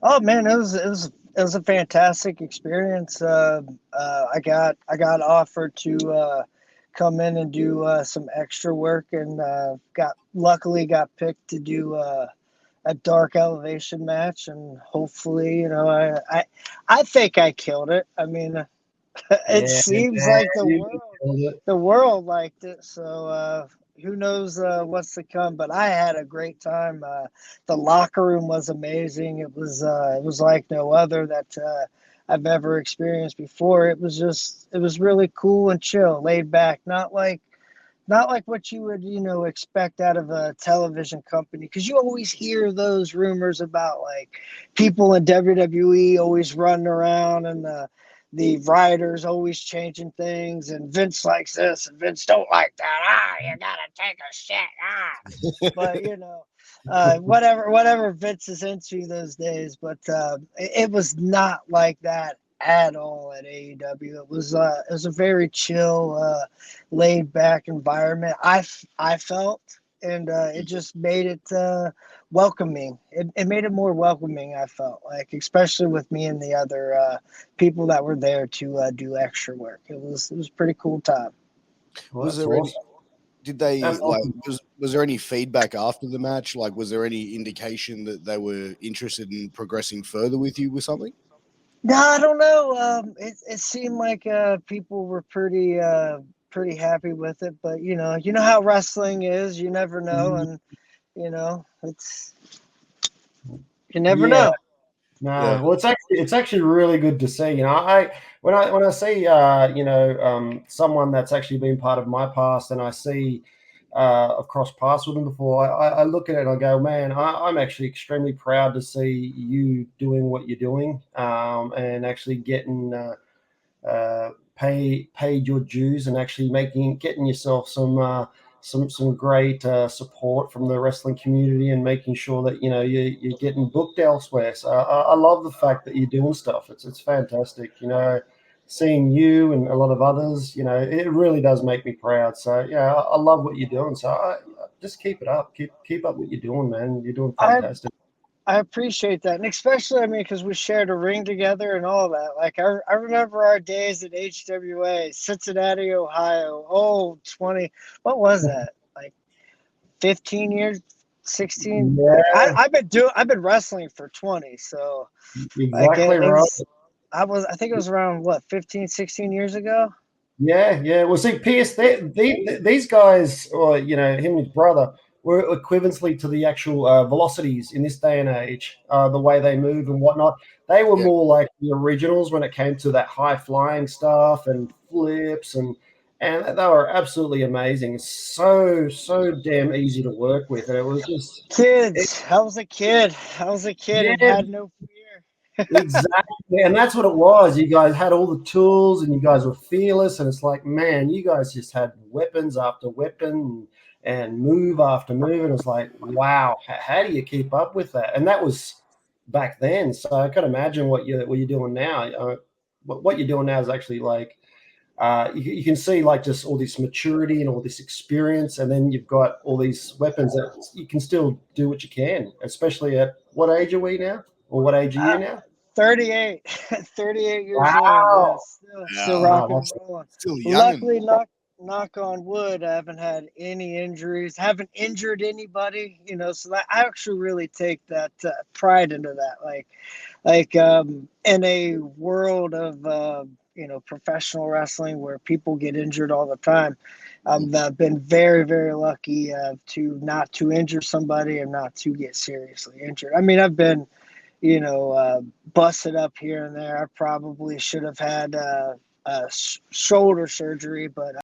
Oh man, it was a fantastic experience. I got offered to come in and do some extra work, and got picked to do a dark elevation match, and hopefully, I think I killed it. I mean, it Yeah, seems like the you world killed it. the world liked it. So who knows what's to come? But I had a great time. The locker room was amazing. It was like no other that I've ever experienced before. It was really cool and chill, laid back, not like what you would expect out of a television company, because you always hear those rumors about like people in WWE always running around, and the writers always changing things, and Vince likes this and Vince don't like that. You gotta take a shit. But whatever Vince is into those days. But it was not like that at all at AEW. It was a very chill, laid back environment. I felt, and it just made it welcoming. It made it more welcoming. I felt like, especially with me and the other people that were there to do extra work. It was a pretty cool time. Well, Was that's there any? awesome. Did they That's like? awesome. Was there any feedback after the match? Like, was there any indication that they were interested in progressing further with you with something? No, I don't know. It seemed like people were pretty happy with it, but you know how wrestling is. You never know, and it's you never Yeah. know. No, Yeah. well, it's actually really good to see. When I see someone that's actually been part of my past, and I see I've crossed paths with them before, I look at it and I go, man, I'm actually extremely proud to see you doing what you're doing, and actually getting paid your dues, and actually getting yourself some great support from the wrestling community, and making sure that you're getting booked elsewhere. So I love the fact that you're doing stuff. It's fantastic. Seeing you and a lot of others, it really does make me proud. So yeah, I love what you're doing. So just keep it up. Keep up what you're doing, man. You're doing I fantastic. I appreciate that, and especially, I mean, because we shared a ring together and all that. Like I remember our days at HWA, Cincinnati, Ohio. Oh, 20. What was that? Like 15 years, 16. Like Yeah, I've been wrestling for 20. So like exactly it right. was. I think it was around what, 15, 16 years ago. Yeah, yeah. Well, see, Pierce, these guys, or him and his brother, were equivalently to the actual velocities in this day and age. The way they move and whatnot, they were Yeah. more like the originals when it came to that high flying stuff and flips, and they were absolutely amazing. So damn easy to work with, and it was just, it, Kids. I was a kid and yeah. had no fear. Exactly, and that's what it was. You guys had all the tools, and you guys were fearless. And it's like, man, you guys just had weapons after weapon, and move after move. And it's like, wow, how do you keep up with that? And that was back then. So I can imagine what you're doing now. What you're doing now is actually like, you can see like just all this maturity and all this experience, and then you've got all these weapons that you can still do what you can. Especially at what age are we now, or what age are Uh, you now? 38, 38 years old. Yeah, Wow. still Wow. Wow, rocking and that's rolling. Still young. Luckily, knock on wood, I haven't had any injuries. Haven't injured anybody. So that I actually really take that pride into that. Like in a world of professional wrestling where people get injured all the time. I've been very, very lucky to not to injure somebody and not to get seriously injured. I mean, I've been busted up here and there. I probably should have had shoulder surgery, but